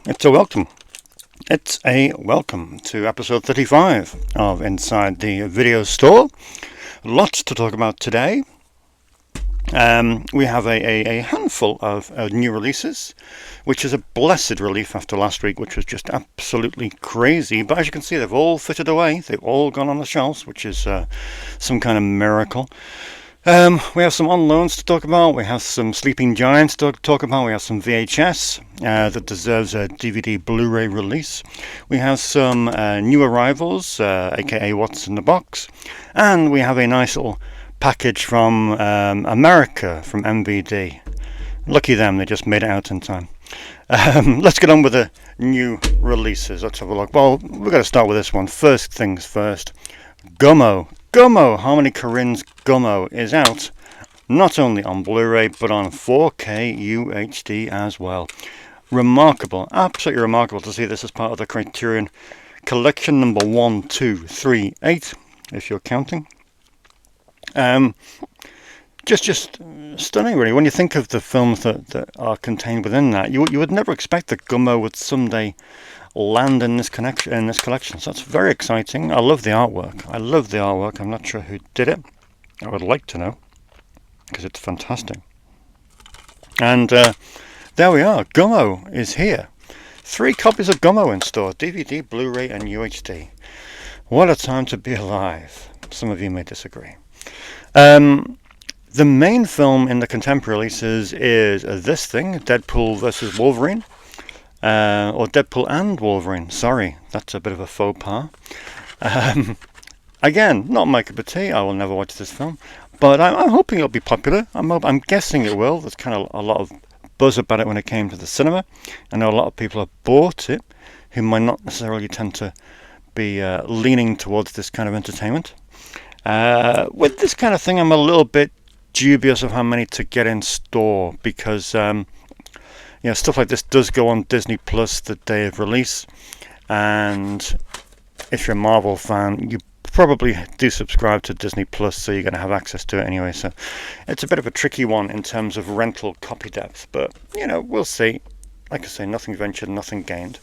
It's a welcome. It's a welcome to episode 35 of Inside the Video Store. Lots to talk about today. We have a handful of new releases, which is a blessed relief after last week, which was just absolutely crazy. But as you can see, they've all fitted away. They've all gone on the shelves, which is some kind of miracle. We have some on loans to talk about. We have some Sleeping Giants to talk about. We have some VHS that deserves a DVD Blu-ray release. We have some new arrivals, aka What's in the Box. And we have a nice little package from America, from MVD. Lucky them, they just made it out in time. Let's get on with the new releases. Let's have a look. Well, we've got to start with this one. First things first. Gummo, Harmony Korine's Gummo is out not only on Blu-ray but on 4K UHD as well. Remarkable, absolutely remarkable to see this as part of the Criterion Collection number 1, 2, 3, 8, if you're counting. Just stunning, really. When you think of the films that are contained within that, you would never expect that Gummo would someday land in this collection. So that's very exciting. I love the artwork. I'm not sure who did it. I would like to know, because it's fantastic. And there we are. Gummo is here. 3 copies of Gummo in store: DVD, Blu-ray, and UHD. What a time to be alive. Some of you may disagree. The main film in the contemporary releases is this thing, Deadpool vs. Wolverine. Or Deadpool and Wolverine. Sorry, that's a bit of a faux pas. Again, not my cup of tea. I will never watch this film, but I'm hoping it'll be popular. I'm guessing it will. There's kind of a lot of buzz about it when it came to the cinema. I know a lot of people have bought it who might not necessarily tend to be leaning towards this kind of entertainment. With this kind of thing, I'm a little bit dubious of how many to get in store, because stuff like this does go on Disney Plus the day of release, and if you're a Marvel fan, you probably do subscribe to Disney Plus, so you're going to have access to it anyway. So it's a bit of a tricky one in terms of rental copy depth, but we'll see. Like I say, nothing ventured, nothing gained.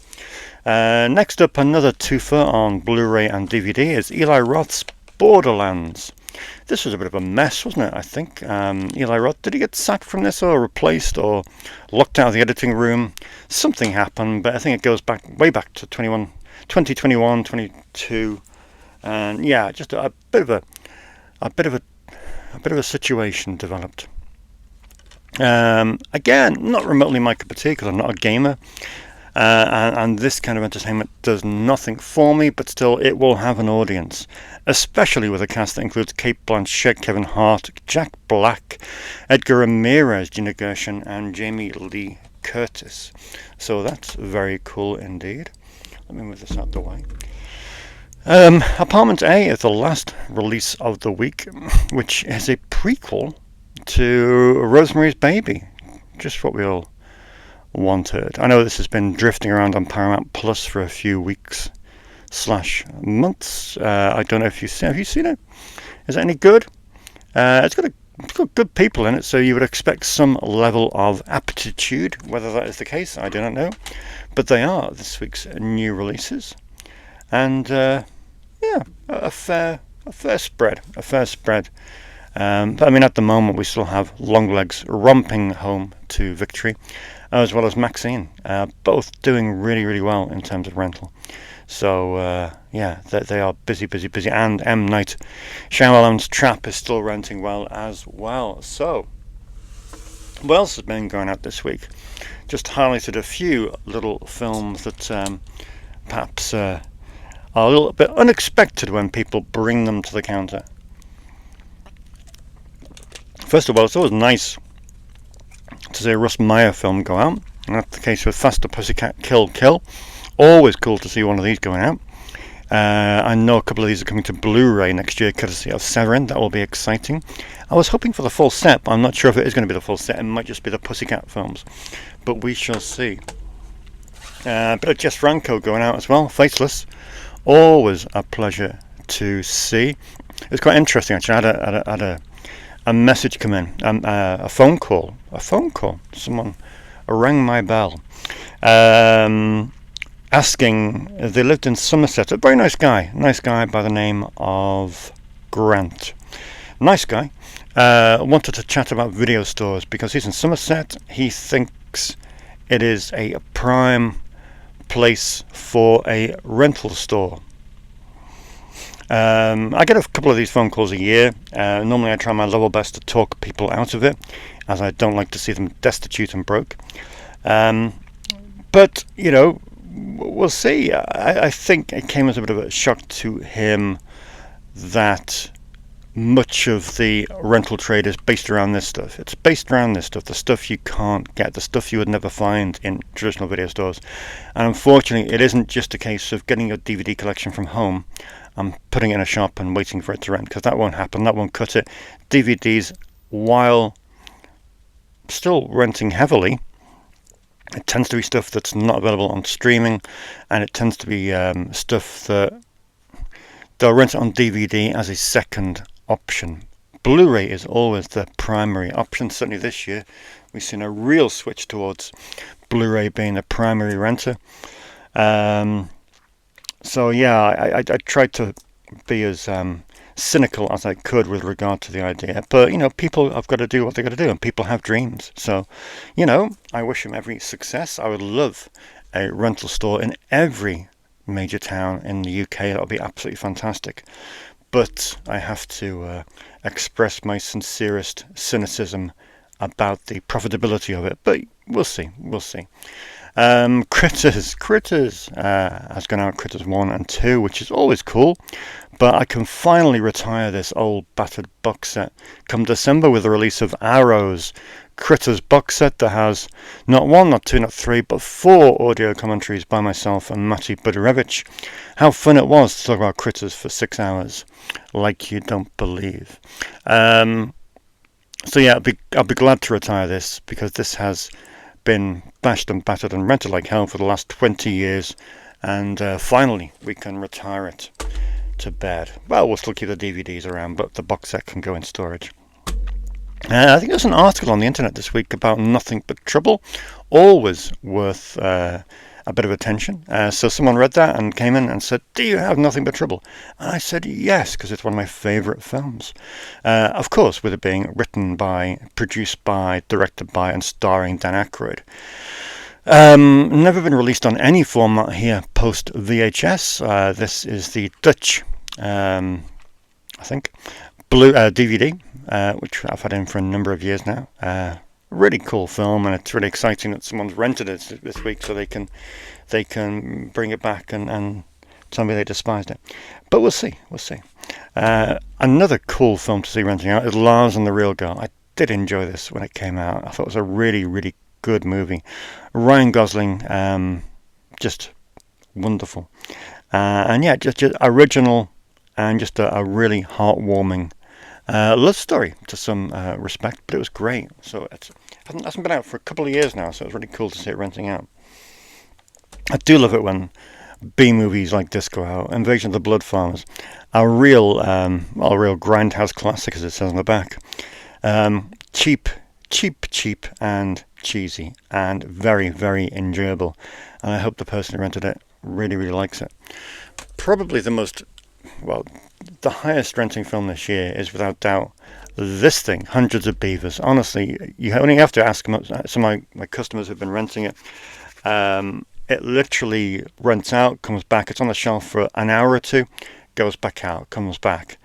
Next up, another twofer on Blu-ray and DVD is Eli Roth's Borderlands. This was a bit of a mess, wasn't it? I think Eli Roth, did he get sacked from this, or replaced, or locked out of the editing room? Something happened, but I think it goes way back to 2021, 22, and yeah, just a bit of a situation developed. Again, not remotely my cup of tea, because I'm not a gamer. And this kind of entertainment does nothing for me, but still it will have an audience, especially with a cast that includes Cate Blanchett, Kevin Hart, Jack Black, Edgar Ramirez, Gina Gershon, and Jamie Lee Curtis. So that's very cool indeed. Let me move this out the way. Apartment A is the last release of the week, which is a prequel to Rosemary's Baby. Just what we all wanted. I know this has been drifting around on Paramount Plus for a few weeks / months. I don't know if have you seen it? Is it any good? It's got good people in it, so you would expect some level of aptitude. Whether that is the case, I do not know. But they are this week's new releases, and a fair spread. But I mean, at the moment, we still have Longlegs romping home to victory, as well as Maxine, both doing really, really well in terms of rental. So, they are busy. And M. Night Shyamalan's Trap is still renting well as well. So, what else has been going out this week? Just highlighted a few little films that perhaps are a little bit unexpected when people bring them to the counter. First of all, it's always nice to see a Russ Meyer film go out, and that's the case with Faster Pussycat Kill Kill. Always cool to see one of these going out. I know a couple of these are coming to Blu-ray next year, courtesy of Severin. That will be exciting. I was hoping for the full set, but I'm not sure if it is going to be the full set. It might just be the Pussycat films, but we shall see. A bit of Jess Franco going out as well. Faceless, always a pleasure to see. It was quite interesting actually. I had a message come in, a phone call. Someone rang my bell, asking. They lived in Somerset. A very nice guy by the name of Grant. Nice guy. Wanted to chat about video stores because he's in Somerset. He thinks it is a prime place for a rental store. I get a couple of these phone calls a year. Normally I try my level best to talk people out of it, as I don't like to see them destitute and broke. But, you know, we'll see. I think it came as a bit of a shock to him that much of the rental trade is based around this stuff. It's based around this stuff, the stuff you can't get, the stuff you would never find in traditional video stores. And unfortunately, it isn't just a case of getting your DVD collection from home and putting it in a shop and waiting for it to rent, because that won't happen, that won't cut it. DVDs, while still renting heavily, it tends to be stuff that's not available on streaming, and it tends to be stuff that they'll rent it on DVD as a second option. Blu-ray is always the primary option. Certainly this year we've seen a real switch towards Blu-ray being the primary renter. So yeah, I tried to be as cynical as I could with regard to the idea, but you know, people have got to do what they've got to do, and people have dreams. So, you know, I wish them every success. I would love a rental store in every major town in the UK. That would be absolutely fantastic. But I have to express my sincerest cynicism about the profitability of it. But we'll see. Critters has gone out, Critters 1 and 2, which is always cool. But I can finally retire this old battered box set come December with the release of Arrow's Critters box set that has not one, not two, not three, but 4 audio commentaries by myself and Matty Budurevich. How fun it was to talk about Critters for 6 hours, like you don't believe. So yeah, I'll be glad to retire this, because this has been bashed and battered and rented like hell for the last 20 years, and finally we can retire it to bed. Well, we'll still keep the DVDs around, but the box set can go in storage. I think there's an article on the internet this week about Nothing But Trouble, always worth a bit of attention. So someone read that and came in and said, "Do you have Nothing But Trouble?" And I said yes, because it's one of my favourite films. Of course, with it being written by, produced by, directed by and starring Dan Aykroyd. Never been released on any format here post VHS. This is the Dutch, I think, DVD, which I've had in for a number of years now. Really cool film, and it's really exciting that someone's rented it this week, so they can bring it back and tell me they despised it. But we'll see. Another cool film to see renting out is Lars and the Real Girl. I did enjoy this when it came out. I thought it was a really, really good movie. Ryan Gosling, just wonderful, and yeah, just original, and just a really heartwarming love story to some respect, but it was great. So it hasn't been out for a couple of years now, so it's really cool to see it renting out. I do love it when B movies like this go out. Invasion of the Blood Farmers, a real grindhouse classic, as it says on the back. Cheap and cheesy, and very, very enjoyable. And I hope the person who rented it really, really likes it. Probably the highest renting film this year is without doubt this thing, Hundreds of Beavers. Honestly, you only have to ask some of my customers who've been renting it. It literally rents out, comes back, it's on the shelf for an hour or two, goes back out, comes back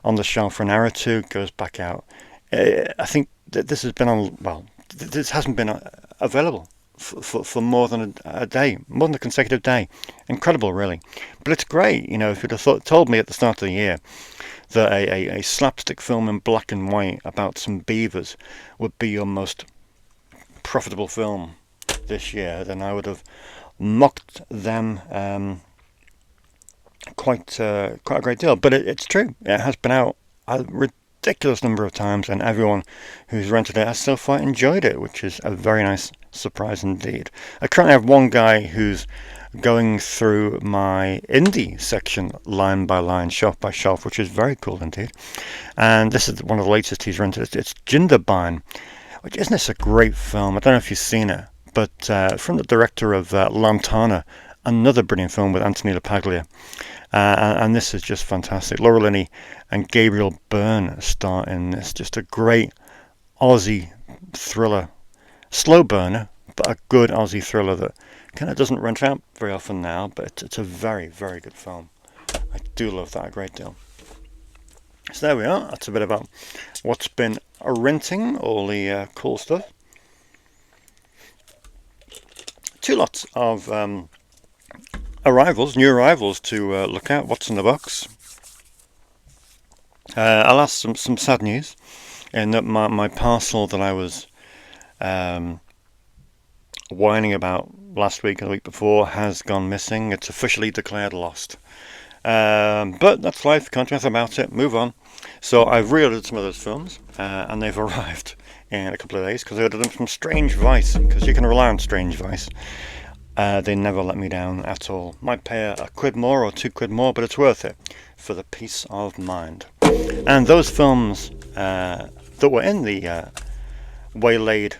on the shelf for an hour or two, goes back out. I think that this has been this hasn't been available for more than a day, more than a consecutive day. Incredible, really. But it's great, you know. If you'd have told me at the start of the year that a slapstick film in black and white about some beavers would be your most profitable film this year, then I would have mocked them quite a great deal. But it's true. It has been out a ridiculous number of times, and everyone who's rented it has so far enjoyed it, which is a very nice surprise indeed. I currently have one guy who's going through my indie section line by line, shelf by shelf, which is very cool indeed. And this is one of the latest he's rented. It's Jindabyne, which, isn't this a great film? I don't know if you've seen it, but from the director of Lantana, another brilliant film with Anthony LaPaglia. And this is just fantastic. Laura Linney and Gabriel Byrne star in this. Just a great Aussie thriller. Slow burner, but a good Aussie thriller that kind of doesn't rent out very often now, but it's a very, very good film. I do love that a great deal. So there we are. That's a bit about what's been renting, all the cool stuff. Two lots of new arrivals to look at. What's in the box? I'll ask some sad news in that my parcel that I was whining about last week and the week before has gone missing. It's officially declared lost. But that's life, can't do anything about it, move on. So I've reordered some of those films, and they've arrived in a couple of days, because I ordered them from Strange Vice, because you can rely on Strange Vice. They never let me down at all. Might pay a quid more or £2 more, but it's worth it for the peace of mind. And those films that were in the Waylaid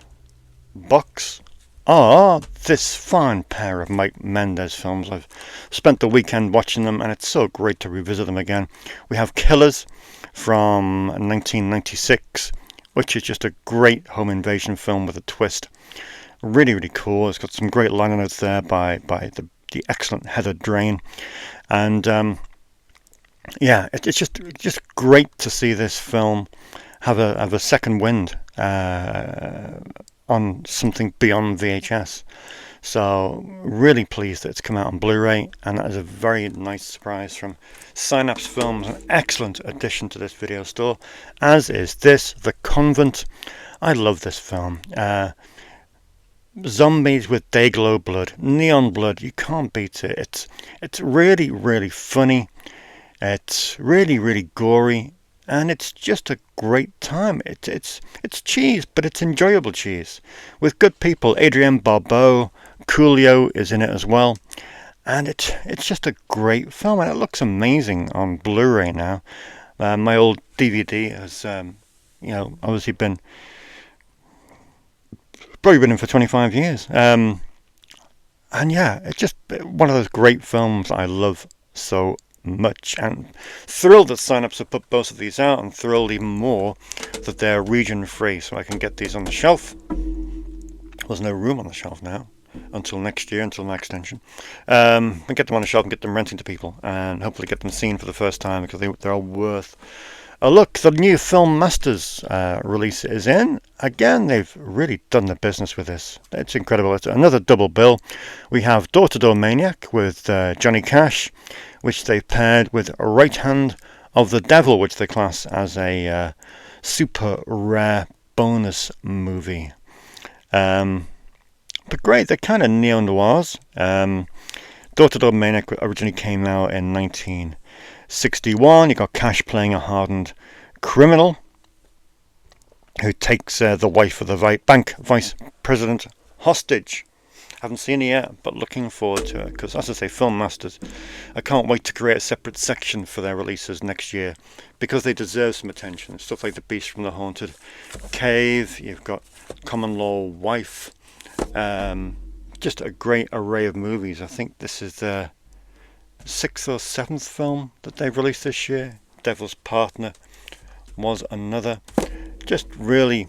box are this fine pair of Mike Mendes films. I've spent the weekend watching them, and it's so great to revisit them again. We have Killers from 1996, which is just a great home invasion film with a twist. Really, really cool. It's got some great liner notes there by the excellent Heather Drain. And yeah, it's just great to see this film have a second wind on something beyond VHS. So really pleased that it's come out on Blu-ray, and that is a very nice surprise from Synapse Films, an excellent addition to this video store, as is this, The Convent. I love this film. Zombies with day-glow blood, neon blood, you can't beat it. It's really, really funny. It's really, really gory. And it's just a great time. It's cheese, but it's enjoyable cheese. With good people. Adrienne Barbeau, Coolio is in it as well. And it's just a great film. And it looks amazing on Blu-ray now. My old DVD has, obviously probably been in for 25 years. And yeah, it's just one of those great films I love so much, and thrilled that Synapse have put both of these out, and thrilled even more that they're region free, so I can get these on the shelf. There's no room on the shelf now until next year, until my extension. And get them on the shelf and get them renting to people, and hopefully get them seen for the first time, because they are worth a look. The new Film Masters release is in. Again, they've really done the business with this. It's incredible. It's another double bill. We have Door to Door Maniac with Johnny Cash, which they've paired with Right Hand of the Devil, which they class as a super rare bonus movie. But great, they're kind of neo-noirs. Door to Door Maniac originally came out in 1961. You got Cash playing a hardened criminal who takes the wife of the bank vice president hostage. Haven't seen it yet, but looking forward to it, because as I say, Film Masters, I can't wait to create a separate section for their releases next year, because they deserve some attention. Stuff like The Beast from the Haunted Cave, you've got Common Law Wife, just a great array of movies. I think this is their 6th or 7th film that they've released this year. Devil's Partner was another. Just really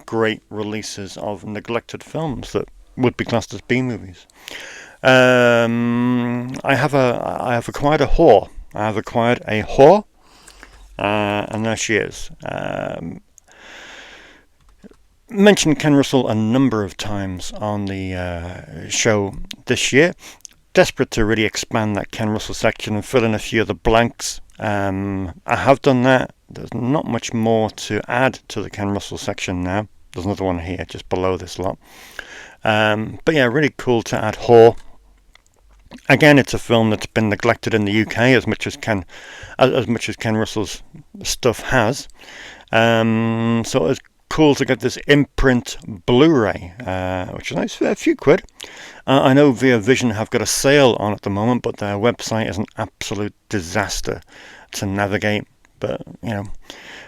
great releases of neglected films that would be classed as B movies. I have acquired a whore. And there she is. Mentioned Ken Russell a number of times on the show this year. Desperate to really expand that Ken Russell section and fill in a few of the blanks. I have done that. There's not much more to add to the Ken Russell section now. There's another one here just below this lot. But yeah, really cool to add Whore. Again, it's a film that's been neglected in the UK as much as Ken Russell's stuff has. So it's cool to get this imprint Blu-ray, which is nice, a few quid. I know Via Vision have got a sale on at the moment, but their website is an absolute disaster to navigate. But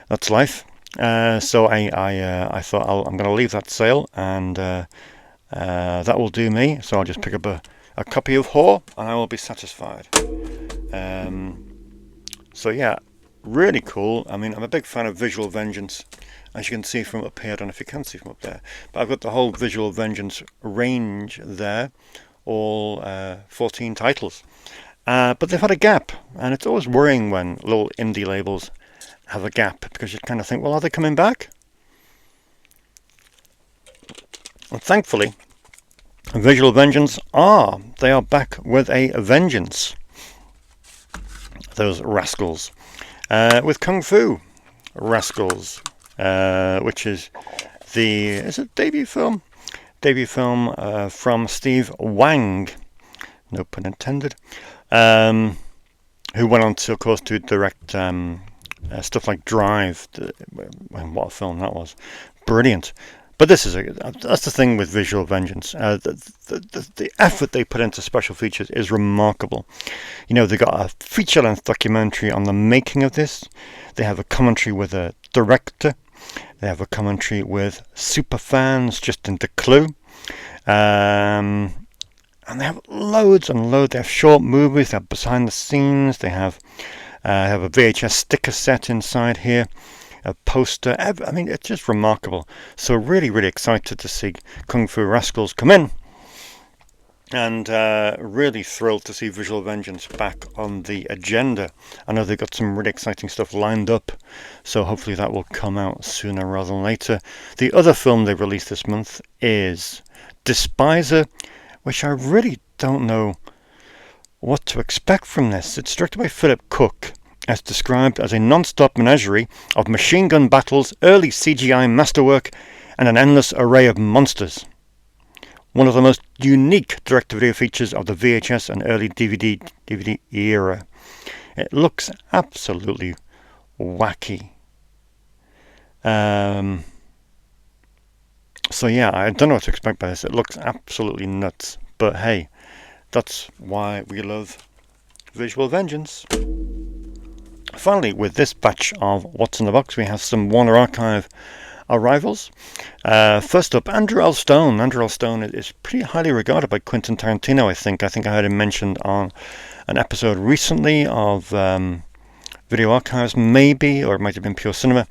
that's life. So I thought I'm going to leave that sale and That will do me. So I'll just pick up a copy of Whore and I will be satisfied. So yeah, really cool. I mean, I'm a big fan of Visual Vengeance, as you can see from up here. I don't know if you can see from up there, but I've got the whole Visual Vengeance range there, all 14 titles. But they've had a gap, and it's always worrying when little indie labels have a gap, because you kind of think, well, are they coming back? And thankfully, Visual Vengeance they are back with a vengeance. Those rascals. With Kung Fu Rascals, which is the debut film? Debut film from Steve Wang, no pun intended, who went on to, of course, to direct stuff like Drive. What a film that was. Brilliant. But that's the thing with Visual Vengeance. The effort they put into special features is remarkable. You know, they got a feature-length documentary on the making of this. They have a commentary with a director. They have a commentary with super fans just into Clue. And they have loads and loads. They have short movies. They have behind the scenes. They have a VHS sticker set inside here. A poster. I mean, it's just remarkable. So really, really excited to see Kung Fu Rascals come in, and really thrilled to see Visual Vengeance back on the agenda. I know they've got some really exciting stuff lined up, so hopefully that will come out sooner rather than later. The other film they released this month is Despiser, which I really don't know what to expect from this. It's directed by Philip Cook. As described as a non-stop menagerie of machine gun battles, early CGI masterwork, and an endless array of monsters. One of the most unique direct-to-video features of the VHS and early DVD era. It looks absolutely wacky. So yeah, I don't know what to expect by this. It looks absolutely nuts. But hey, that's why we love Visual Vengeance. Finally, with this batch of What's in the Box, we have some Warner Archive arrivals. First up, Andrew L. Stone. Andrew L. Stone is pretty highly regarded by Quentin Tarantino, I think. I heard him mentioned on an episode recently of Video Archives, maybe, or it might have been Pure Cinema.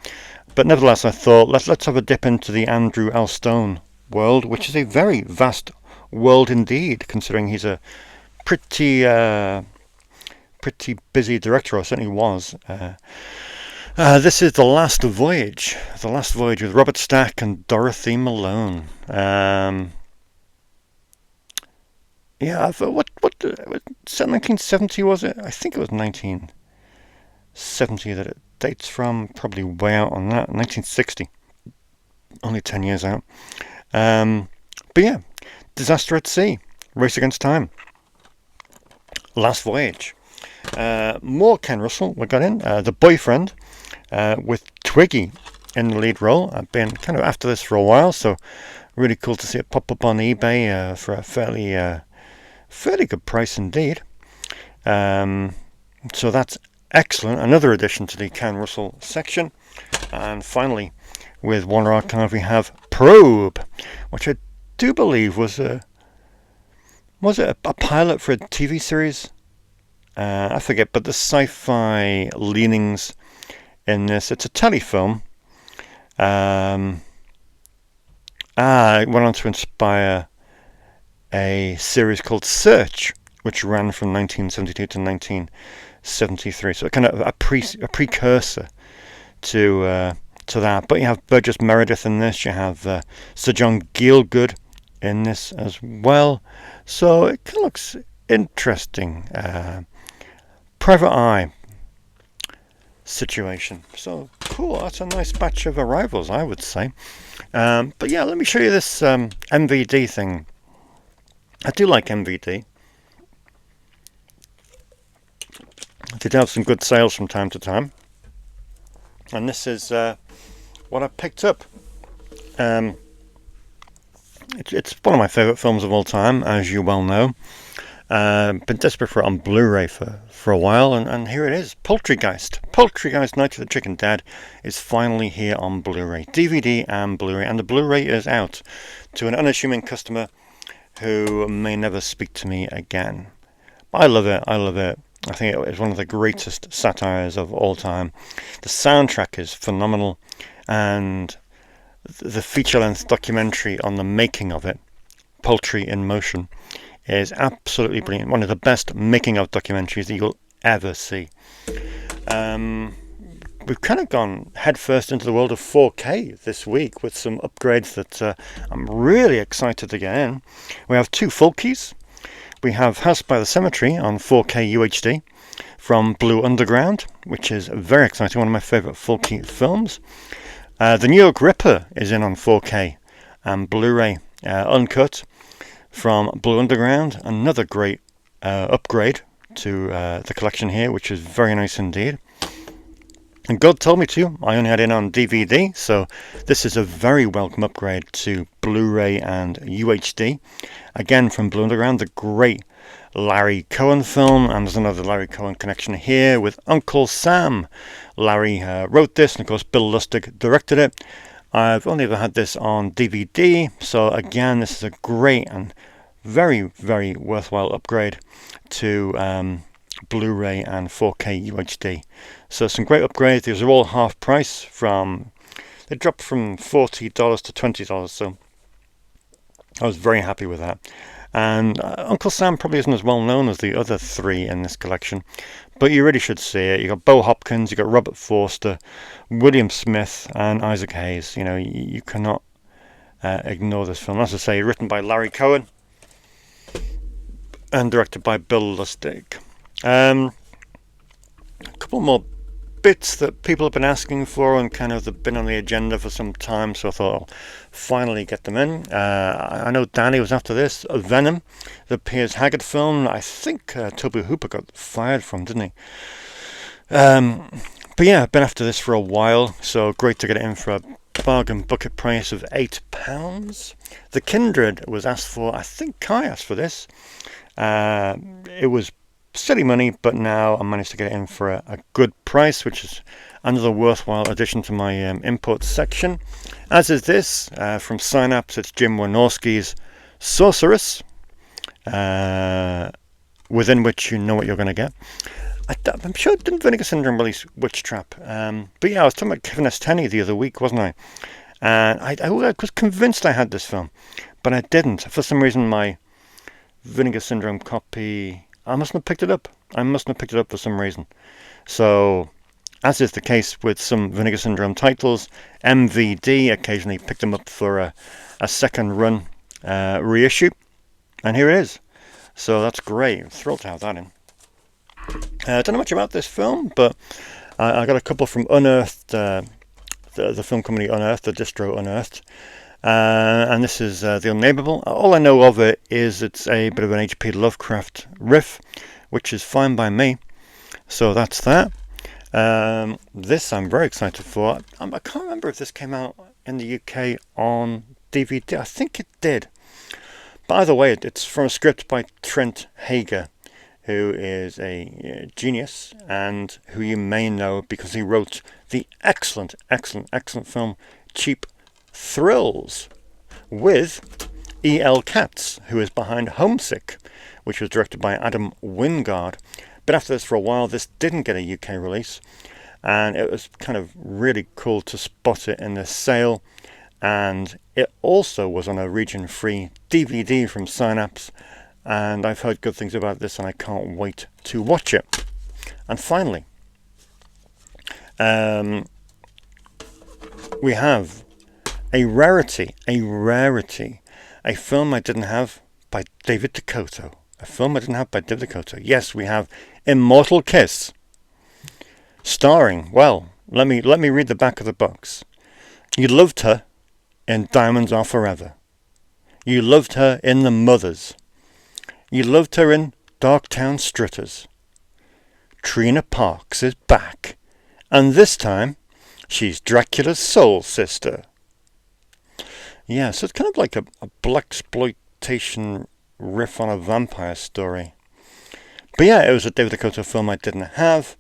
But nevertheless, I thought, let's have a dip into the Andrew L. Stone world, which is a very vast world indeed, considering he's a pretty busy director, or certainly was. This is The Last Voyage with Robert Stack and Dorothy Malone. What set 1970 was it? I think it was 1970 that it dates from. Probably way out on that. 1960, only 10 years out. But yeah, Disaster at Sea, Race Against Time, Last Voyage. More Ken Russell we got in. The Boyfriend, with Twiggy in the lead role. I've been kind of after this for a while, so really cool to see it pop up on eBay for a fairly good price indeed. So that's excellent. Another addition to the Ken Russell section. And finally, with Warner Archive, we have Probe, which I do believe was it a pilot for a TV series? I forget, but the sci-fi leanings in this, it's a telefilm. It went on to inspire a series called Search, which ran from 1972 to 1973. So kind of a precursor to that. But you have Burgess Meredith in this. You have Sir John Gielgud in this as well. So it kind of looks interesting. Private Eye situation. So cool. That's a nice batch of arrivals, I would say. But yeah, let me show you this MVD thing. I do like MVD. They do have some good sales from time to time. And this is what I picked up. It's one of my favourite films of all time, as you well know. Been desperate for it on Blu-ray for a while, and here it is. Poultrygeist. Poultrygeist Night of the Chicken Dead is finally here on Blu-ray. DVD and Blu-ray, and the Blu-ray is out to an unassuming customer who may never speak to me again. I love it. I love it. I think it is one of the greatest satires of all time. The soundtrack is phenomenal, and the feature-length documentary on the making of it, Poultry in Motion, is absolutely brilliant. One of the best making-of documentaries that you'll ever see. We've kind of gone headfirst into the world of 4K this week with some upgrades that I'm really excited to get in. We have two Folkies. We have House by the Cemetery on 4K UHD from Blue Underground, which is very exciting, one of my favourite Folky films. The New York Ripper is in on 4K and Blu-ray uncut from Blue Underground. Another great upgrade to the collection here, which is very nice indeed. And God told me to. I only had it on DVD, so this is a very welcome upgrade to Blu-ray and UHD. Again, from Blue Underground, the great Larry Cohen film, and there's another Larry Cohen connection here with Uncle Sam. Larry wrote this, and of course Bill Lustig directed it. I've only ever had this on DVD, so again, this is a great and very, very worthwhile upgrade to Blu-ray and 4K UHD. So some great upgrades. These are all half price. They dropped from $40 to $20, so I was very happy with that. And Uncle Sam probably isn't as well known as the other three in this collection, but you really should see it. You got Bo Hopkins, you got Robert Forster, William Smith, and Isaac Hayes. You know, you cannot ignore this film. As I say, written by Larry Cohen and directed by Bill Lustig. A couple more bits that people have been asking for and kind of have been on the agenda for some time, so I thought I'll finally get them in. I know Danny was after this. Venom, the Piers Haggard film. I think Toby Hooper got fired from, didn't he? But yeah, I've been after this for a while, so great to get it in for a bargain bucket price of £8. The Kindred was asked for. I think Kai asked for this. It was silly money, but now I managed to get it in for a good price, which is another worthwhile addition to my import section. As is this from Synapse. It's Jim Wynorski's Sorceress, within which you know what you're going to get. I'm sure didn't Vinegar Syndrome release Witch Trap, but yeah, I was talking about Kevin S. Tenney the other week, wasn't I? And I was convinced I had this film, but I didn't. For some reason, my Vinegar Syndrome copy, I mustn't have picked it up. I mustn't have picked it up for some reason. So, as is the case with some Vinegar Syndrome titles, MVD occasionally picked them up for a second run reissue. And here it is. So that's great. I'm thrilled to have that in. I don't know much about this film, but I got a couple from Unearthed, the film company Unearthed, the distro Unearthed. And this is The Unnamable. All I know of it is it's a bit of an H.P. Lovecraft riff, which is fine by me. So that's that. This I'm very excited for. I can't remember if this came out in the UK on DVD. I think it did. By the way, it's from a script by Trent Hager, who is a genius and who you may know because he wrote the excellent film Cheap Thrills with E.L. Katz, who is behind Homesick, which was directed by Adam Wingard. But after this for a while, this didn't get a UK release, and it was kind of really cool to spot it in the sale. And it also was on a region-free DVD from Synapse, and I've heard good things about this, and I can't wait to watch it. And finally, we have a rarity, a film I didn't have by David Dakota. Yes, we have Immortal Kiss, starring, well, let me read the back of the box. You loved her in Diamonds Are Forever. You loved her in The Mothers. You loved her in Darktown Strutters. Trina Parks is back, and this time she's Dracula's soul sister. Yeah, so it's kind of like a blaxploitation riff on a vampire story. But yeah, it was a David Dakota film I didn't have,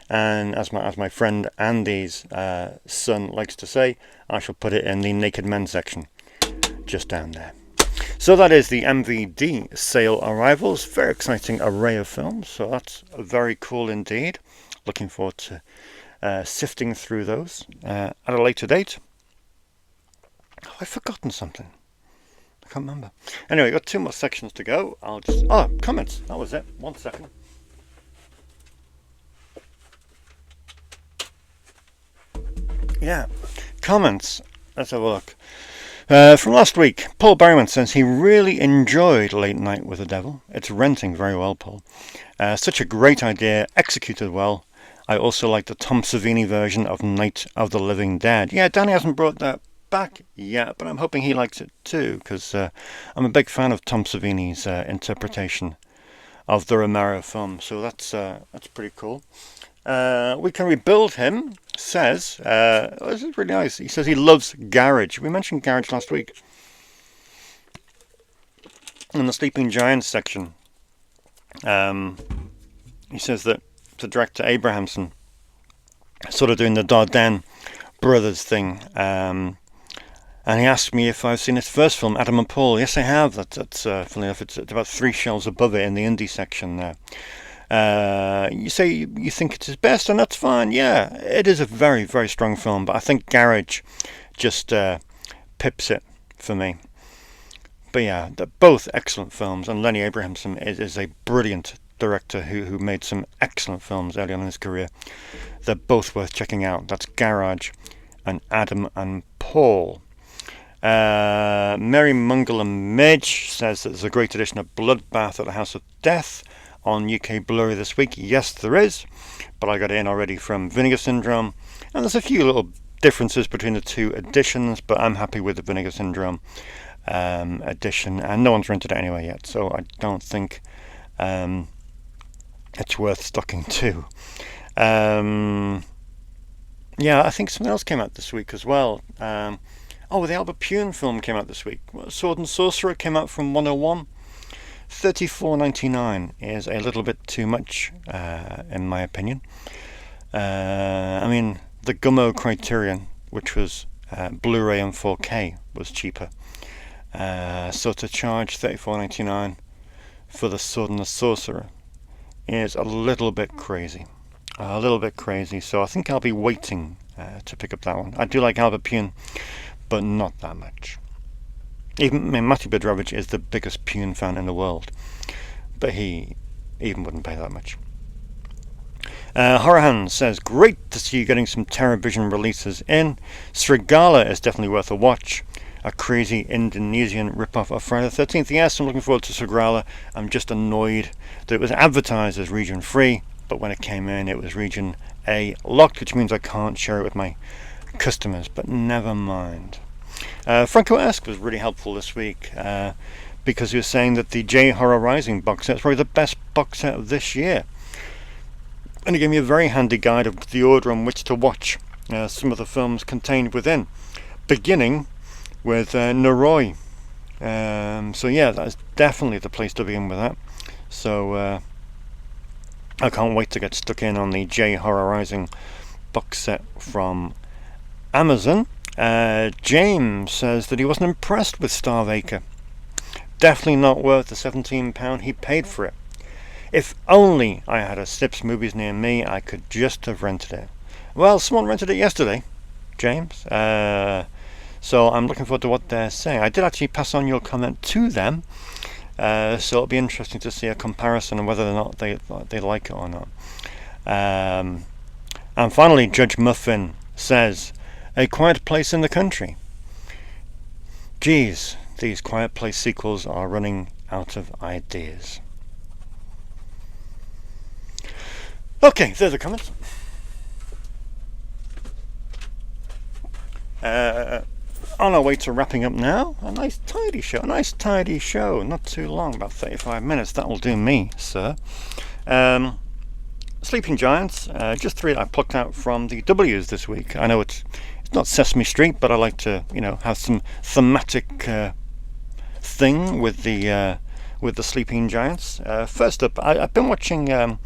and as my friend Andy's son likes to say, I shall put it in the naked men section, just down there. So that is the MVD sale arrivals. Very exciting array of films, so that's very cool indeed. Looking forward to sifting through those at a later date. Oh, I've forgotten something. I can't remember. Anyway, got 2 more sections to go. I'll just... Oh, comments. That was it. 1 second. Yeah, comments. Let's have a look. From last week, Paul Berryman says he really enjoyed Late Night with the Devil. It's renting very well, Paul. Such a great idea, executed well. I also like the Tom Savini version of Night of the Living Dead. Yeah, Danny hasn't brought that back yet, but I'm hoping he likes it too, because I'm a big fan of Tom Savini's interpretation of the Romero film. So that's pretty cool. We Can Rebuild Him says, this is really nice. He says he loves Garage. We mentioned Garage last week in the Sleeping Giants section. He says that the director Abrahamson sort of doing the Dardenne brothers thing, and he asked me if I've seen his first film, Adam and Paul. Yes, I have. That's funny enough, it's about 3 shelves above it in the indie section there. You say you think it's his best, and that's fine. Yeah, it is a very, very strong film, but I think Garage just pips it for me. But yeah, they're both excellent films, and Lenny Abrahamson is a brilliant director who made some excellent films early on in his career. They're both worth checking out. That's Garage and Adam and Paul. Mary Mungle and Midge says that there's a great edition of Bloodbath at the House of Death on UK Blu-ray this week. Yes, there is, but I got it in already from Vinegar Syndrome, and there's a few little differences between the 2 editions, but I'm happy with the Vinegar Syndrome edition, and no one's rented it anyway yet, so I don't think it's worth stocking 2. Yeah, I think something else came out this week as well. The Albert Pune film came out this week. Sword and Sorcerer came out from 101. $34.99 is a little bit too much, in my opinion. I mean, the Gummo Criterion, which was Blu-ray and 4K, was cheaper. So to charge $34.99 for the Sword and the Sorcerer is a little bit crazy. So I think I'll be waiting to pick up that one. I do like Albert Pune, but not that much. Matthew Bedrovich is the biggest Pune fan in the world, but he even wouldn't pay that much. Horahan says, great to see you getting some TerraVision releases in. Srigala is definitely worth a watch. A crazy Indonesian ripoff of Friday the 13th. Yes, I'm looking forward to Srigala. I'm just annoyed that it was advertised as region free, but when it came in it was region A locked, which means I can't share it with my customers, but never mind. Franco-esque was really helpful this week because he was saying that the J Horror Rising box set is probably the best box set of this year, and he gave me a very handy guide of the order on which to watch some of the films contained within, beginning with Noroi. So yeah, that's definitely the place to begin with that. So I can't wait to get stuck in on the J Horror Rising box set from Amazon. James says that he wasn't impressed with Starvacre. Definitely not worth the £17 he paid for it. If only I had a Snips Movies near me, I could just have rented it. Well, someone rented it yesterday, James. So I'm looking forward to what they're saying. I did actually pass on your comment to them, so it'll be interesting to see a comparison on whether or not they like it or not. And finally, Judge Muffin says, A Quiet Place in the Country. Geez, these Quiet Place sequels are running out of ideas. Okay, there's the comments. On our way to wrapping up now. A nice tidy show. Not too long, about 35 minutes. That'll do me, sir. Sleeping Giants, just 3 I plucked out from the W's this week. I know it's not Sesame Street, but I like to, have some thematic thing with the with the Sleeping Giants. First up, I've been watching, the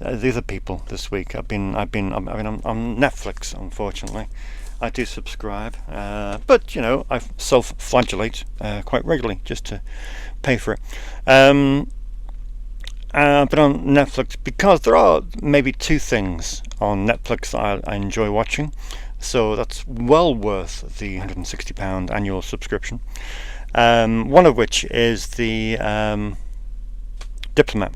other people this week. I've been on Netflix, unfortunately. I do subscribe, but I self-flagellate quite regularly just to pay for it. I've been on Netflix because there are maybe two things on Netflix that I enjoy watching, so that's well worth the £160 annual subscription. One of which is the Diplomat,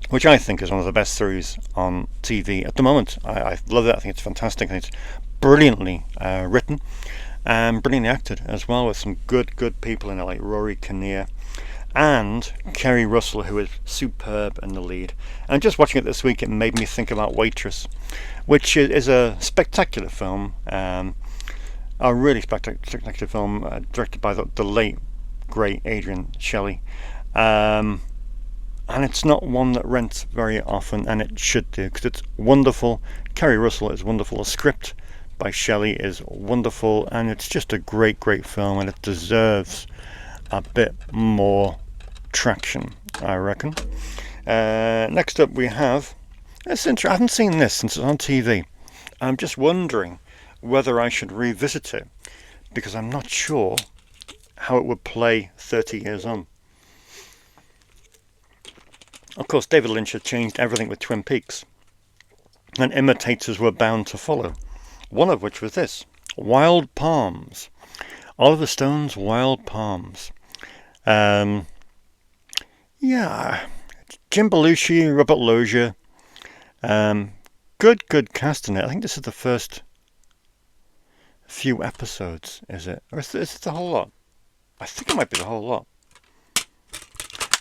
which I think is one of the best series on TV at the moment. I love it. I think it's fantastic, and it's brilliantly written and brilliantly acted as well, with some good people in it, like Rory Kinnear and Kerry Russell, who is superb in the lead. And just watching it this week, it made me think about Waitress, which is a spectacular film, a really spectacular film, directed by the late great Adrian Shelley, and it's not one that rents very often, and it should do, because it's wonderful. Kerry Russell is wonderful. The script by Shelley is wonderful, and it's just a great film, and it deserves a bit more traction, I reckon. Next up we have, I haven't seen this since it's on TV. I'm just wondering whether I should revisit it, because I'm not sure how it would play 30 years on. Of course, David Lynch had changed everything with Twin Peaks, and imitators were bound to follow, one of which was this, Wild Palms. Oliver Stone's Wild Palms. Jim Belushi, Robert Loggia, good cast in it. I think this is the first few episodes, is it? Or is it the whole lot? I think it might be the whole lot.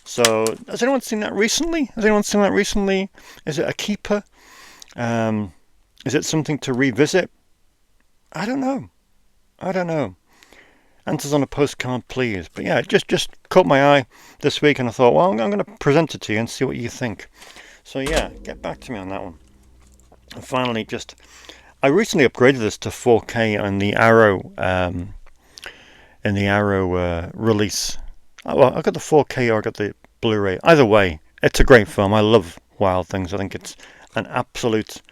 So, has anyone seen that recently? Is it a keeper? Is it something to revisit? I don't know. Answers on a postcard, please. But yeah, it just caught my eye this week, and I thought, well, I'm going to present it to you and see what you think. So yeah, get back to me on that one. And finally, I recently upgraded this to 4K on the Arrow, release. Well, I got the 4K or I got the Blu-ray. Either way, it's a great film. I love Wild Things. I think it's an absolute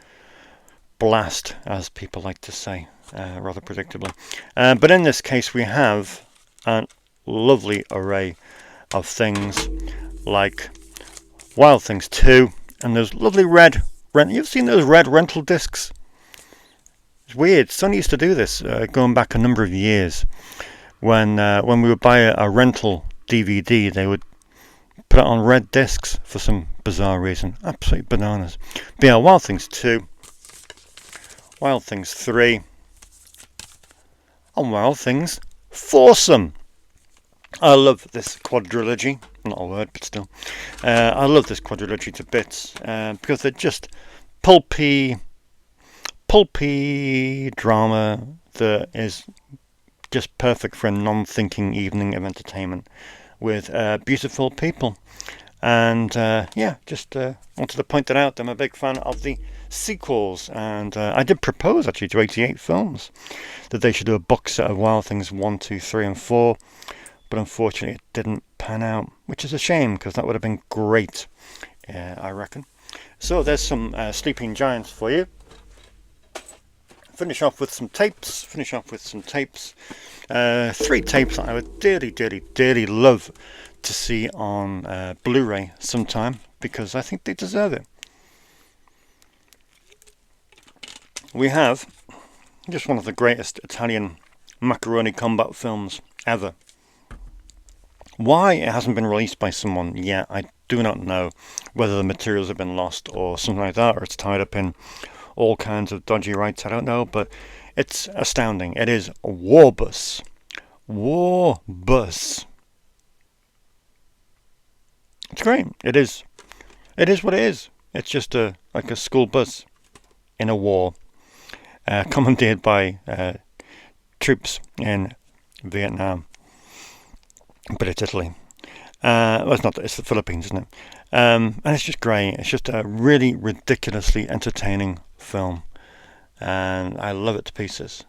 blast, as people like to say, rather predictably. But in this case, we have a lovely array of things like Wild Things 2, and those lovely red. You've seen those red rental discs? It's weird. Sony used to do this going back a number of years. When we would buy a rental DVD, they would put it on red discs for some bizarre reason. Absolutely bananas. But yeah, Wild Things 2, Wild Things 3, and Wild Things Foursome. I love this quadrilogy. Not a word, but still. I love this quadrilogy to bits because they're just pulpy drama that is just perfect for a non-thinking evening of entertainment with beautiful people. And just wanted to point that out. I'm a big fan of the sequels, and I did propose actually to 88 Films that they should do a box set of Wild Things 1, 2, 3 and 4, but unfortunately it didn't pan out, which is a shame because that would have been great, I reckon. So there's some Sleeping Giants for you. Finish off with some tapes. 3 tapes that I would dearly love to see on Blu-ray sometime, because I think they deserve it. We have just one of the greatest Italian macaroni combat films ever. Why it hasn't been released by someone yet, I do not know. Whether the materials have been lost or something like that, or it's tied up in all kinds of dodgy rights, I don't know, but it's astounding. It is Warbus. It's great. It is what it is. It's just like a school bus in a war, commandeered by troops in Vietnam. But it's Italy. Well, it's not. It's the Philippines, isn't it? And it's just great. It's just a really ridiculously entertaining film, and I love it to pieces.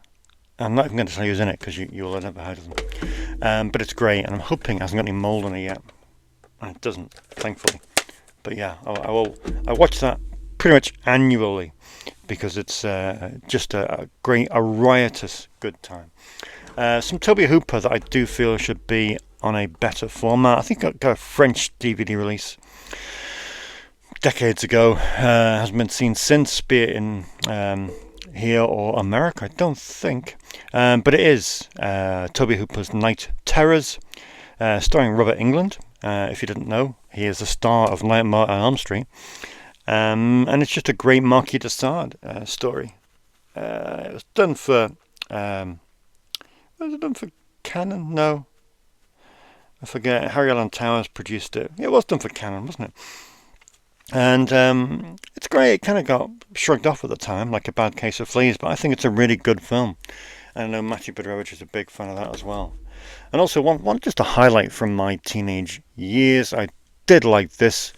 I'm not even going to tell you who's in it because you will have never heard of them. but it's great, and I'm hoping it hasn't got any mold on it yet. And it doesn't, thankfully. But yeah, I watch that pretty much annually because it's just a riotous good time. Some Tobe Hooper that I do feel should be on a better format. I think I got a French DVD release decades ago. Hasn't been seen since, be it in here or America, I don't think. But it is Tobe Hooper's Night Terrors, starring Robert Englund. If you didn't know, he is the star of Nightmare on Elm Street. And it's just a great Marquis de Sade story. It was done for... was it done for Canon? No. I forget. Harry Alan Towers produced it. It was done for Canon, wasn't it? And it's great. It kind of got shrugged off at the time, like A Bad Case of Fleas, but I think it's a really good film. And I know Matthew Broderick is a big fan of that as well. And also, one just a highlight from my teenage years. I did like this.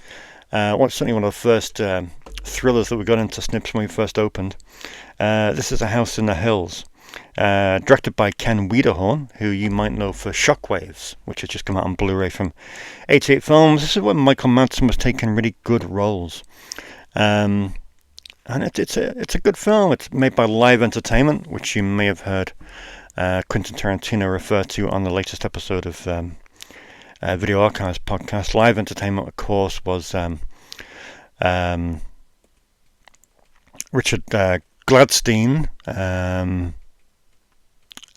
Certainly one of the first thrillers that we got into Snips when we first opened. This is A House in the Hills. Directed by Ken Wiederhorn, who you might know for Shockwaves, which has just come out on Blu-ray from 88 Films. This is when Michael Madsen was taking really good roles. And it's a good film. It's made by Live Entertainment, which you may have heard Quentin Tarantino refer to on the latest episode of Video Archives podcast. Live Entertainment, of course, was Richard Gladstein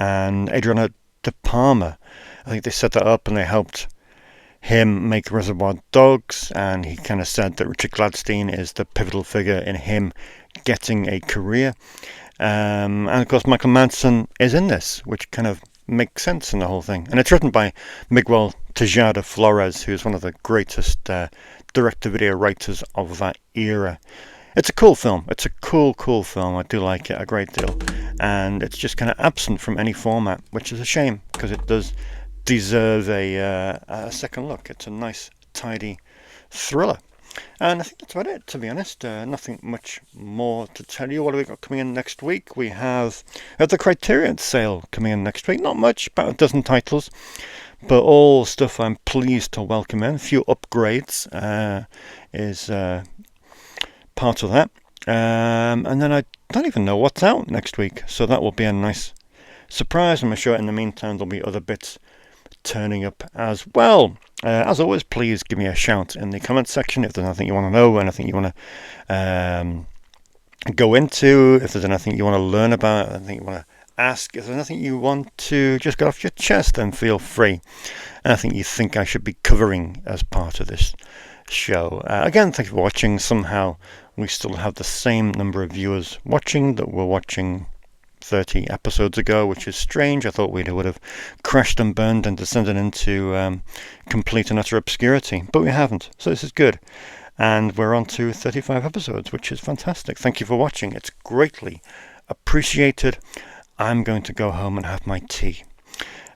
and Adriana De Palma. I think they set that up and they helped him make Reservoir Dogs, and he kind of said that Richard Gladstein is the pivotal figure in him getting a career. And of course Michael Madsen is in this, which kind of makes sense in the whole thing. And it's written by Miguel Tejada Flores, who is one of the greatest direct-to-video writers of that era. It's a cool film. It's a cool film. I do like it a great deal. And it's just kind of absent from any format, which is a shame, because it does deserve a second look. It's a nice, tidy thriller. And I think that's about it, to be honest. Nothing much more to tell you. What have we got coming in next week? We have the Criterion sale coming in next week. Not much, about a dozen titles, but all stuff I'm pleased to welcome in. A few upgrades is part of that. And then I don't even know what's out next week, so that will be a nice surprise. I'm sure in the meantime there'll be other bits turning up as well. As always, please give me a shout in the comment section if there's anything you want to know, anything you want to go into, if there's anything you want to learn about, anything you want to ask, if there's anything you want to just get off your chest, then feel free. Anything you think I should be covering as part of this show. Again, thank you for watching. Somehow we still have the same number of viewers watching that were watching 30 episodes ago, which is strange. I thought we would have crashed and burned and descended into complete and utter obscurity, but we haven't, so this is good. And we're on to 35 episodes, which is fantastic. Thank you for watching. It's greatly appreciated. I'm going to go home and have my tea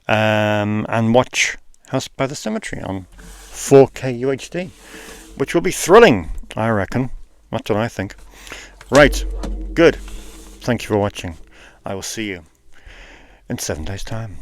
and watch House by the Cemetery on 4K UHD, which will be thrilling, I reckon. That's what I think. Right, good. Thank you for watching. I will see you in 7 days' time.